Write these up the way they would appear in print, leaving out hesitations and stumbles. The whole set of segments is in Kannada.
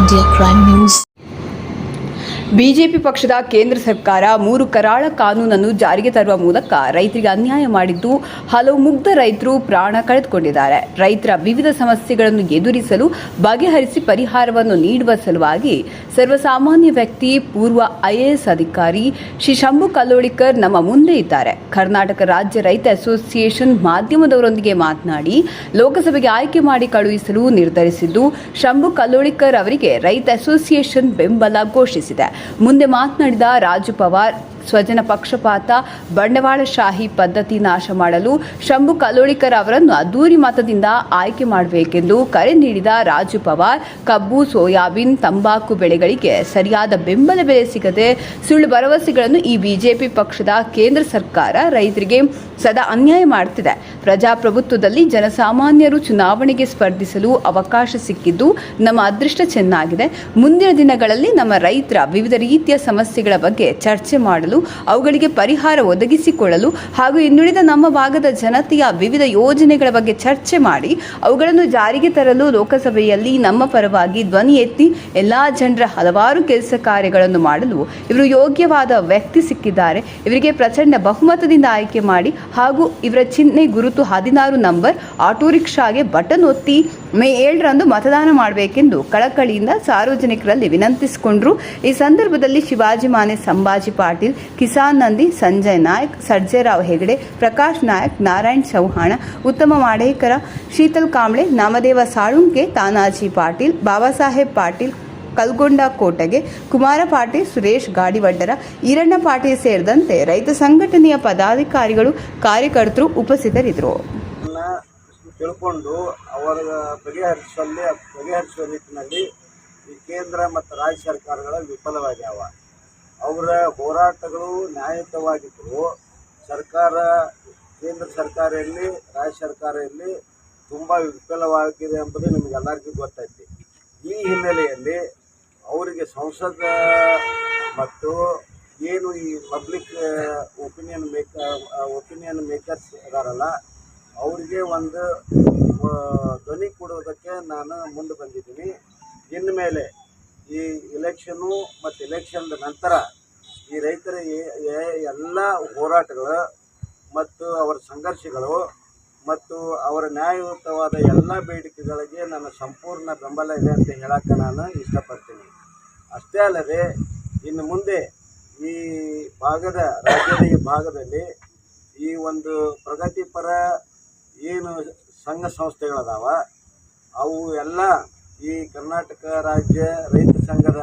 India Crime News. ಬಿಜೆಪಿ ಪಕ್ಷದ ಕೇಂದ್ರ ಸರ್ಕಾರ 3 ಕರಾಳ ಕಾನೂನನ್ನು ಜಾರಿಗೆ ತರುವ ಮೂಲಕ ರೈತರಿಗೆ ಅನ್ಯಾಯ ಮಾಡಿದ್ದು ಹಲವು ಮುಗ್ಧ ರೈತರು ಪ್ರಾಣ ಕಳೆದುಕೊಂಡಿದ್ದಾರೆ. ರೈತರ ವಿವಿಧ ಸಮಸ್ಯೆಗಳನ್ನು ಎದುರಿಸಲು ಬಗೆಹರಿಸಿ ಪರಿಹಾರವನ್ನು ನೀಡುವ ಸಲುವಾಗಿ ಸರ್ವಸಾಮಾನ್ಯ ವ್ಯಕ್ತಿ ಪೂರ್ವ IAS ಅಧಿಕಾರಿ ಶ್ರೀ ಶಂಭು ಕಲ್ಲೋಳಿಕರ್ ನಮ್ಮ ಮುಂದೆ ಇದ್ದಾರೆ. ಕರ್ನಾಟಕ ರಾಜ್ಯ ರೈತ ಅಸೋಸಿಯೇಷನ್ ಮಾಧ್ಯಮದವರೊಂದಿಗೆ ಮಾತನಾಡಿ ಲೋಕಸಭೆಗೆ ಆಯ್ಕೆ ಮಾಡಿ ಕಳುಹಿಸಲು ನಿರ್ಧರಿಸಿದ್ದು ಶಂಭು ಕಲ್ಲೋಳಿಕರ್ ಅವರಿಗೆ ರೈತ ಅಸೋಸಿಯೇಷನ್ ಬೆಂಬಲ ಘೋಷಿಸಿದೆ. ಮುಂದೆ ಮಾತನಾಡಿದ ರಾಜು ಪವಾರ್, ಸ್ವಜನ ಪಕ್ಷಪಾತ, ಬಂಡವಾಳಶಾಹಿ ಪದ್ಧತಿ ನಾಶ ಮಾಡಲು ಶಂಭು ಕಲ್ಲೋಳಿಕರ್ ಅವರನ್ನು ಅದ್ದೂರಿ ಮತದಿಂದ ಆಯ್ಕೆ ಮಾಡಬೇಕೆಂದು ಕರೆ ನೀಡಿದ ರಾಜು ಪವಾರ್, ಕಬ್ಬು, ಸೋಯಾಬೀನ್, ತಂಬಾಕು ಬೆಳೆಗಳಿಗೆ ಸರಿಯಾದ ಬೆಂಬಲ ಬೆಲೆ ಸಿಗದೆ ಸುಳ್ಳು ಭರವಸೆಗಳನ್ನು ಈ ಬಿಜೆಪಿ ಪಕ್ಷದ ಕೇಂದ್ರ ಸರ್ಕಾರ ರೈತರಿಗೆ ಸದಾ ಅನ್ಯಾಯ ಮಾಡುತ್ತಿದೆ. ಪ್ರಜಾಪ್ರಭುತ್ವದಲ್ಲಿ ಜನಸಾಮಾನ್ಯರು ಚುನಾವಣೆಗೆ ಸ್ಪರ್ಧಿಸಲು ಅವಕಾಶ ಸಿಕ್ಕಿದ್ದು ನಮ್ಮ ಅದೃಷ್ಟ ಚೆನ್ನಾಗಿದೆ. ಮುಂದಿನ ದಿನಗಳಲ್ಲಿ ನಮ್ಮ ರೈತರ ವಿವಿಧ ರೀತಿಯ ಸಮಸ್ಯೆಗಳ ಬಗ್ಗೆ ಚರ್ಚೆ ಮಾಡಲು, ಅವುಗಳಿಗೆ ಪರಿಹಾರ ಒದಗಿಸಿಕೊಳ್ಳಲು ಹಾಗೂ ಇನ್ನುಳಿದ ನಮ್ಮ ಭಾಗದ ಜನತೆಯ ವಿವಿಧ ಯೋಜನೆಗಳ ಬಗ್ಗೆ ಚರ್ಚೆ ಮಾಡಿ ಅವುಗಳನ್ನು ಜಾರಿಗೆ ತರಲು ಲೋಕಸಭೆಯಲ್ಲಿ ನಮ್ಮ ಪರವಾಗಿ ಧ್ವನಿ ಎತ್ತಿ ಎಲ್ಲಾ ಜನರ ಹಲವಾರು ಕೆಲಸ ಕಾರ್ಯಗಳನ್ನು ಮಾಡಲು ಇವರು ಯೋಗ್ಯವಾದ ವ್ಯಕ್ತಿ ಸಿಕ್ಕಿದ್ದಾರೆ. ಇವರಿಗೆ ಪ್ರಚಂಡ ಬಹುಮತದಿಂದ ಆಯ್ಕೆ ಮಾಡಿ ಹಾಗೂ ಇವರ ಚಿಹ್ನೆ ಗುರುತು 16 ನಂಬರ್ ಆಟೋ ರಿಕ್ಷಾಗೆ ಬಟನ್ ಒತ್ತಿ ಮೇ 7ರಂದು ಮತದಾನ ಮಾಡಬೇಕೆಂದು ಕಳಕಳಿಯಿಂದ ಸಾರ್ವಜನಿಕರಲ್ಲಿ ವಿನಂತಿಸಿಕೊಂಡರು. ಈ ಸಂದರ್ಭದಲ್ಲಿ ಶಿವಾಜಿ ಮಾನೆ, ಸಂಭಾಜಿ ಪಾಟೀಲ್, ಕಿಸಾನ್ ನಂದಿ, ಸಂಜಯ್ ನಾಯಕ್, ಸರ್ಜೇರಾವ್ ಹೆಗಡೆ, ಪ್ರಕಾಶ್ ನಾಯಕ್, ನಾರಾಯಣ್ ಚೌಹಾಣ, ಉತ್ತಮ ಮಾಡೇಕರ, ಶೀತಲ್ ಕಾಂಬ್ಳೆ, ನಾಮದೇವ ಸಾಳುಂಕೆ, ತಾನಾಜಿ ಪಾಟೀಲ್, ಬಾಬಾಸಾಹೇಬ್ ಪಾಟೀಲ್, ಕಲ್ಗೊಂಡ ಕೋಟಗೆ, ಕುಮಾರ ಪಾಟೀಲ್, ಸುರೇಶ್ ಗಾಡಿವಡ್ಡರ, ಈರಣ್ಣ ಪಾಟೀಲ್ ಸೇರಿದಂತೆ ರೈತ ಸಂಘಟನೆಯ ಪದಾಧಿಕಾರಿಗಳು, ಕಾರ್ಯಕರ್ತರು ಉಪಸ್ಥಿತರಿದ್ದರು. ತಿಳ್ಕೊಂಡು ಅವರ ಬಗೆಹರಿಸುವ ನಿಟ್ಟಿನಲ್ಲಿ ಈ ಕೇಂದ್ರ ಮತ್ತು ರಾಜ್ಯ ಸರ್ಕಾರಗಳ ವಿಫಲವಾಗ್ಯಾವ. ಅವರ ಹೋರಾಟಗಳು ನ್ಯಾಯಯುತವಾಗಿದ್ದರೂ ಕೇಂದ್ರ ಸರ್ಕಾರ ಇರಲಿ, ರಾಜ್ಯ ಸರ್ಕಾರ ಇರಲಿ ತುಂಬ ವಿಫಲವಾಗಿದೆ ಎಂಬುದು ನಿಮಗೆಲ್ಲರಿಗೂ ಗೊತ್ತೈತಿ. ಈ ಹಿನ್ನೆಲೆಯಲ್ಲಿ ಅವರಿಗೆ ಸಂಸದ ಮತ್ತು ಏನು ಈ ಪಬ್ಲಿಕ್ ಒಪಿನಿಯನ್ ಮೇಕರ್ಸ್ ಇದಾರಲ್ಲ, ಅವರಿಗೆ ಒಂದು ಧ್ವನಿ ಕೊಡೋದಕ್ಕೆ ನಾನು ಮುಂದೆ ಬಂದಿದ್ದೀನಿ. ಇನ್ನು ಮೇಲೆ ಈ ಇಲೆಕ್ಷನು ಮತ್ತು ಇಲೆಕ್ಷನ್ದ ನಂತರ ಈ ರೈತರ ಎಲ್ಲ ಹೋರಾಟಗಳು ಮತ್ತು ಅವರ ಸಂಘರ್ಷಗಳು ಮತ್ತು ಅವರ ನ್ಯಾಯಯುತವಾದ ಎಲ್ಲ ಬೇಡಿಕೆಗಳಿಗೆ ನನ್ನ ಸಂಪೂರ್ಣ ಬೆಂಬಲ ಇದೆ ಅಂತ ಹೇಳೋಕ್ಕೆ ನಾನು ಇಷ್ಟಪಡ್ತೀನಿ. ಅಷ್ಟೇ ಅಲ್ಲದೆ ಇನ್ನು ಮುಂದೆ ಈ ರಾಜ್ಯದ ಈ ಭಾಗದಲ್ಲಿ ಈ ಒಂದು ಪ್ರಗತಿಪರ ಏನು ಸಂಘ ಸಂಸ್ಥೆಗಳದಾವ, ಅವು ಎಲ್ಲ ಈ ಕರ್ನಾಟಕ ರಾಜ್ಯ ರೈತ ಸಂಘದ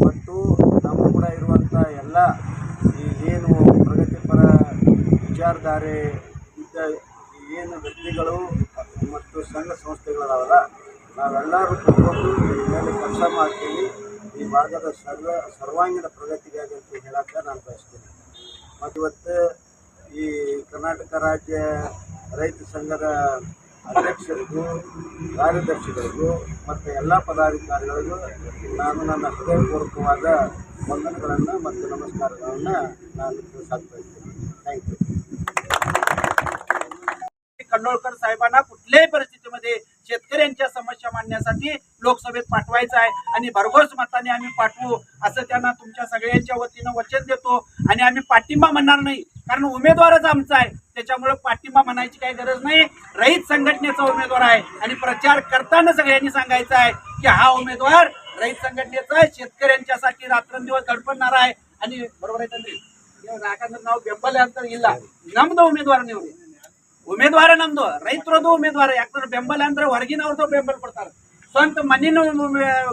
ಮತ್ತು ನಮ್ಮ ಕೂಡ ಇರುವಂಥ ಎಲ್ಲ ಈ ಏನು ಪ್ರಗತಿಪರ ವಿಚಾರಧಾರೆ ಏನು ವ್ಯಕ್ತಿಗಳು ಮತ್ತು ಸಂಘ ಸಂಸ್ಥೆಗಳದಾವಲ್ಲ, ನಾವೆಲ್ಲರೂ ಕೂತ್ಕೊಂಡು ಮೇಲೆ ಕೆಲಸ ಮಾಡ್ತೀವಿ. ಈ ಭಾಗದ ಸರ್ವಾಂಗೀಣ ಪ್ರಗತಿಗಾಗಿ ಅಂತ ಹೇಳೋಕ್ಕೆ ನಾನು ಬಯಸ್ತೀನಿ. ಮತ್ತು ಇವತ್ತು ಈ ಕರ್ನಾಟಕ ರಾಜ್ಯ ರೈತ ಸಂಘದ ಅಧ್ಯಕ್ಷರಿಗೂ, ಕಾರ್ಯದರ್ಶಿಗಳಿಗೂ ಮತ್ತು ಎಲ್ಲ ಪದಾಧಿಕಾರಿಗಳಿಗೂ ನಾನು ನನ್ನ ಹೃದಯಪೂರ್ವಕವಾದ ವಂದನೆಗಳನ್ನು ಮತ್ತು ನಮಸ್ಕಾರಗಳನ್ನು ನಾನು ತಿಳಿಸಕ್ಕೆ ಬಯಸ್ತೀನಿ. Thank you. कन्नोळकर साहेबांना कुठल्याही परिस्थितीमध्ये शेतकऱ्यांच्या समस्या मांडण्यासाठी लोकसभेत पाठवायचं आहे आणि भरघोस मताने आम्ही पाठवू असं त्यांना तुमच्या सगळ्यांच्या वतीनं वचन देतो. आणि आम्ही पाठिंबा म्हणणार नाही, कारण उमेदवारच आमचा आहे. त्याच्यामुळे पाठिंबा म्हणायची काही गरज नाही. रहित संघटनेचा उमेदवार आहे आणि प्रचार करताना सगळ्यांनी सांगायचं आहे की हा उमेदवार रहित संघटनेचा आहे, शेतकऱ्यांच्यासाठी रात्रंदिवस धडपडणार आहे. आणि बरोबर आहे ತಂದ್ರಿ, ಯಾಕಂದ್ರೆ ನಾವು ಬೆಂಬಲ ಅಂತ ಇಲ್ಲ, ನಮ್ದು ಉಮೇದವಾರ ಉಮೇದವಾರ ನಮ್ದು ರೈತರದು ಉಮೇದವಾರ. ಯಾಕಂದ್ರೆ ಬೆಂಬಲ ಅಂದ್ರೆ ಹೊರಗಿನವ್ರದ್ದು ಬೆಂಬಲ ಕೊಡ್ತಾರೆ, ಸ್ವಂತ ಮಣ್ಣಿನ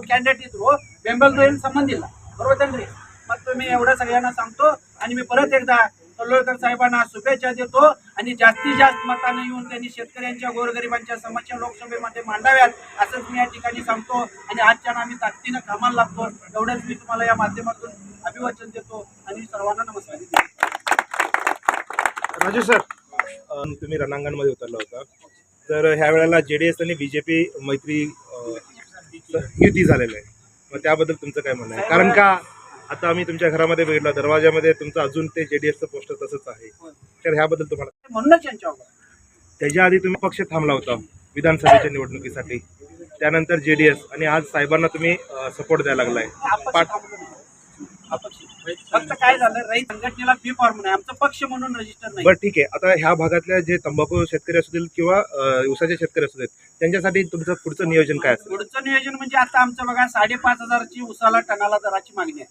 कॅन्डिडेट इದ್ರು ಬೆಂಬಲದ ಏನು संबंध ಇಲ್ಲ. बरोबर ತಂದ್ರಿ. ಮತ್ತು मी एवढं सगळ्यांना सांगतो आणि मी परत एकदा कल्लोळकर साहेबांना शुभेच्छा देतो. आणि जास्तीत जास्त मताने येऊन त्यांनी शेतकऱ्यांच्या, गोरगरिबांच्या समस्या लोकसभेमध्ये मांडाव्यात असंच मी या ठिकाणी सांगतो. आणि आजच्या आम्ही ताकदीनं कामाला लागतो. एवढंच मी तुम्हाला या माध्यमातून अभिवाचन देतो आणि सर्वांना नमस्कार. राजू सर, तुम्ही रणांगणमध्ये उतरला होता, तर ह्या वेळेला JDS आणि BJP मैत्री युती झालेलं आहे, मग त्याबद्दल तुमचं काय म्हणणं आहे? कारण का आता आम्ही तुमच्या घरामध्ये बघितलं, दरवाजामध्ये तुमचं अजून ते JDSचं पोस्टर तसंच आहे, तर ह्याबद्दल तुम्हाला म्हणूनच यांच्यावर त्याच्या आधी तुम्ही पक्ष थांबला होता विधानसभेच्या निवडणुकीसाठी, त्यानंतर JDS आणि आज साहेबांना तुम्ही सपोर्ट द्यायला लागलाय. फक्त काय झालं, रईत संघटनेला बी फॉर्म नाही, आमचा पक्ष म्हणून रजिस्टर नाही. बरं ठीक आहे. आता ह्या भागातल्या जे तंबाखू शेतकरी असतील किंवा ऊसाचे शेतकरी असतील त्यांच्यासाठी तुमचं पुढचं नियोजन काय असेल? पुढचं नियोजन म्हणजे आता आमचं बघा 5,500ची उसाला टनाला दराची मागणी आहे.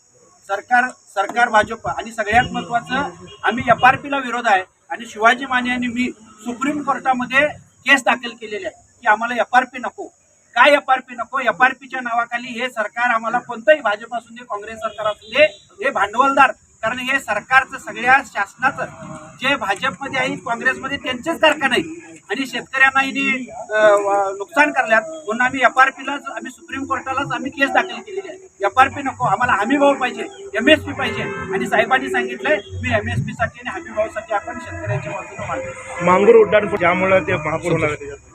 सरकार भाजप आणि सगळ्यात महत्वाचं आम्ही FRP ला विरोध आहे आणि शिवाजी माने यांनी मी सुप्रीम कोर्टामध्ये केस दाखल केलेली आहे की आम्हाला FRP नको. काय FRP नको? FRPच्या नावाखाली हे सरकार आम्हाला कोणतंही भाजप असू दे, काँग्रेस सरकार असू दे, हे भांडवलदार, कारण हे सरकारचं सगळ्या शासनाचं जे भाजपमध्ये आहे काँग्रेसमध्ये त्यांचेच कारखाने आहेत आणि शेतकऱ्यांना नुकसान करल्यात म्हणून आम्ही FRPलाच आम्ही सुप्रीम कोर्टालाच आम्ही केस दाखल केलेली आहे. FRP नको, आम्हाला हमी भाव पाहिजे, MSP पाहिजे आणि साहेबांनी सांगितलंय मी MSP साठी आणि हमी भावासाठी आपण शेतकऱ्यांच्या बाजूने मांडतो. मांगूर उड्डाणपूल ज्यामुळे ते महापूर होणार आहे.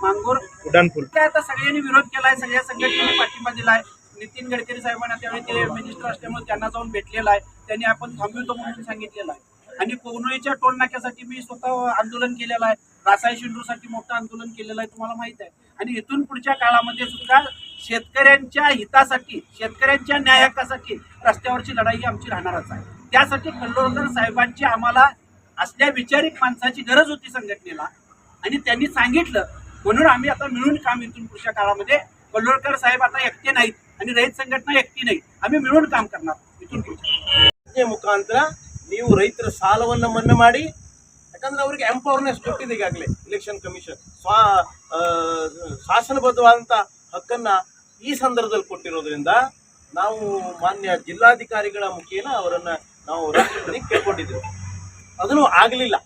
मांगूर उड्डाणपूल काय आता सगळ्यांनी विरोध केलाय, सगळ्या संघटनेने पाठिंबा दिलाय. नितीन गडकरी साहेबांना त्यावेळी ते मिनिस्टर असल्यामुळे त्यांना जाऊन भेटलेला आहे, त्यांनी आपण थांबवतो म्हणून सांगितलेलं आहे आणि कोगनोळीच्या टोल नाक्यासाठी मी स्वतः आंदोलन केलेलं आहे, रासाई शिंदूरसाठी मोठं आंदोलन केलेलं आहे, तुम्हाला माहित आहे. आणि इथून पुढच्या काळामध्ये सुद्धा शेतकऱ्यांच्या हितासाठी, शेतकऱ्यांच्या न्याय हक्कासाठी रस्त्यावरची लढाई आमची राहणारच आहे. त्यासाठी कल्लोळकर साहेबांची आम्हाला असल्या विचारिक माणसाची गरज होती संघटनेला आणि त्यांनी सांगितलं म्हणून आम्ही आता मिळून काम इथून पुढच्या काळामध्ये. कल्लोळकर साहेब आता एकटे नाहीत आणि रहित संघटना एकटी नाही, आम्ही मिळून काम करणार इथून पुढच्या. ಮುಖಾಂತರ ನೀವು ರೈತರ ಸಾಲವನ್ನು ಮನ್ನಾ ಮಾಡಿ, ಯಾಕಂದ್ರೆ ಅವರಿಗೆ ಎಂಪವರ್ನೆಸ್ ಕೊಟ್ಟಿದೆ ಈಗಾಗಲೇ ಇಲೆಕ್ಷನ್ ಕಮಿಷನ್ ಶಾಸನಬದ್ಧವಾದಂಥ ಹಕ್ಕನ್ನ ಈ ಸಂದರ್ಭದಲ್ಲಿ ಕೊಟ್ಟಿರೋದ್ರಿಂದ ನಾವು ಮಾನ್ಯ ಜಿಲ್ಲಾಧಿಕಾರಿಗಳ ಮುಖೇನ ಅವರನ್ನ ನಾವು ರಾಷ್ಟ್ರಪತಿಗೆ ಕೇಳ್ಕೊಂಡಿದ್ದೇವೆ. ಅದನ್ನು ಆಗಲಿಲ್ಲ.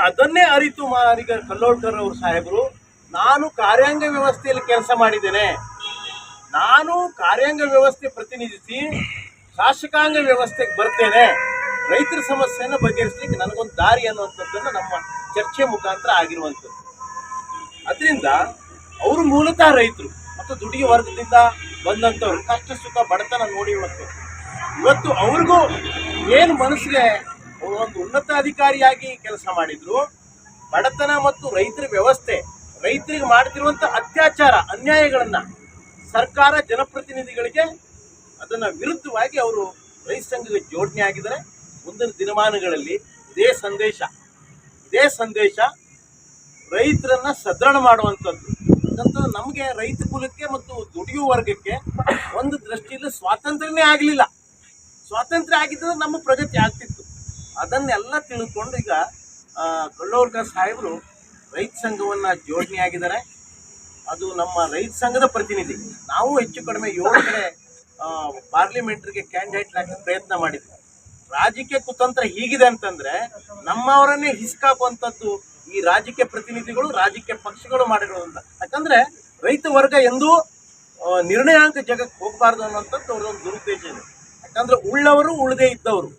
ಅದನ್ನೇ ಅರಿತು ಈಗ ಕಲ್ಲೋಳ್ಕರ್ ಅವರು ಸಾಹೇಬರು ನಾನು ಕಾರ್ಯಾಂಗ ವ್ಯವಸ್ಥೆಯಲ್ಲಿ ಕೆಲಸ ಮಾಡಿದ್ದೇನೆ, ನಾನು ಕಾರ್ಯಾಂಗ ವ್ಯವಸ್ಥೆ ಪ್ರತಿನಿಧಿಸಿ ಶಾಸಕಾಂಗ ವ್ಯವಸ್ಥೆಗೆ ಬರ್ತೇನೆ, ರೈತರ ಸಮಸ್ಯೆಯನ್ನು ಬಗೆಹರಿಸಲಿಕ್ಕೆ ನನಗೊಂದು ದಾರಿ ಅನ್ನುವಂಥದ್ದನ್ನು ನಮ್ಮ ಚರ್ಚೆ ಮುಖಾಂತರ ಆಗಿರುವಂಥದ್ದು. ಅದರಿಂದ ಅವರು ಮೂಲತಃ ರೈತರು ಮತ್ತು ದುಡಿಗೆ ವರ್ಗದಿಂದ ಬಂದಂಥವ್ರು, ಕಷ್ಟ ಸುಖ ಬಡತನ ನೋಡಿರುವಂಥವ್ರು. ಇವತ್ತು ಅವ್ರಿಗೂ ಏನು ಮನಸ್ಸಿಗೆ ಒಂದು ಉನ್ನತ ಅಧಿಕಾರಿಯಾಗಿ ಕೆಲಸ ಮಾಡಿದ್ರು, ಬಡತನ ಮತ್ತು ರೈತರ ವ್ಯವಸ್ಥೆ, ರೈತರಿಗೆ ಮಾಡ್ತಿರುವಂಥ ಅತ್ಯಾಚಾರ ಅನ್ಯಾಯಗಳನ್ನ ಸರ್ಕಾರ ಜನಪ್ರತಿನಿಧಿಗಳಿಗೆ ಅದನ್ನ ವಿರುದ್ಧವಾಗಿ ಅವರು ರೈತ ಸಂಘಕ್ಕೆ ಜೋಡಣೆ ಆಗಿದ್ದಾರೆ. ಮುಂದಿನ ದಿನಮಾನಗಳಲ್ಲಿ ಇದೇ ಸಂದೇಶ ರೈತರನ್ನ ಸದೃಢ ಮಾಡುವಂಥದ್ದು. ಯಾಕಂತಂದ್ರೆ ನಮಗೆ ರೈತ ಕುಲಕ್ಕೆ ಮತ್ತು ದುಡಿಯುವ ವರ್ಗಕ್ಕೆ ಒಂದು ದೃಷ್ಟಿಯಲ್ಲಿ ಸ್ವಾತಂತ್ರ್ಯನೇ ಆಗಲಿಲ್ಲ. ಸ್ವಾತಂತ್ರ್ಯ ಆಗಿದ್ದರೆ ನಮ್ಮ ಪ್ರಗತಿ ಆಗ್ತಿತ್ತು. ಅದನ್ನೆಲ್ಲ ತಿಳ್ಕೊಂಡು ಈಗ ಕಲ್ಲೋಳ್ಕರ್ ಸಾಹೇಬರು ರೈತ ಸಂಘವನ್ನ ಜೋಡಣೆ ಆಗಿದ್ದಾರೆ. ಅದು ನಮ್ಮ ರೈತ ಸಂಘದ ಪ್ರತಿನಿಧಿ. ನಾವು ಹೆಚ್ಚು ಕಡಿಮೆ 7 ಕಡೆ ಪಾರ್ಲಿಮೆಂಟ್ರಿಗೆ ಕ್ಯಾಂಡಿಡೇಟ್ ಹಾಕಿ ಪ್ರಯತ್ನ ಮಾಡಿದ್ವಿ. ರಾಜಕೀಯ ಕುತಂತ್ರ ಹೀಗಿದೆ ಅಂತಂದ್ರೆ ನಮ್ಮವರನ್ನೇ ಹಿಸ್ಕಾಕುವಂಥದ್ದು ಈ ರಾಜಕೀಯ ಪ್ರತಿನಿಧಿಗಳು, ರಾಜಕೀಯ ಪಕ್ಷಗಳು ಮಾಡಿರೋದ್ರಿಂದ. ಯಾಕಂದ್ರೆ ರೈತ ವರ್ಗ ಎಂದೂ ನಿರ್ಣಯಾಂಕ ಜಗಕ್ಕೆ ಹೋಗಬಾರ್ದು ಅನ್ನೋಂಥದ್ದು ಅವರೊಂದು ದುರುದ್ದೇಶ ಇದೆ. ಯಾಕಂದ್ರೆ ಉಳ್ಳವರು ಉಳದೇ ಇದ್ದವರು.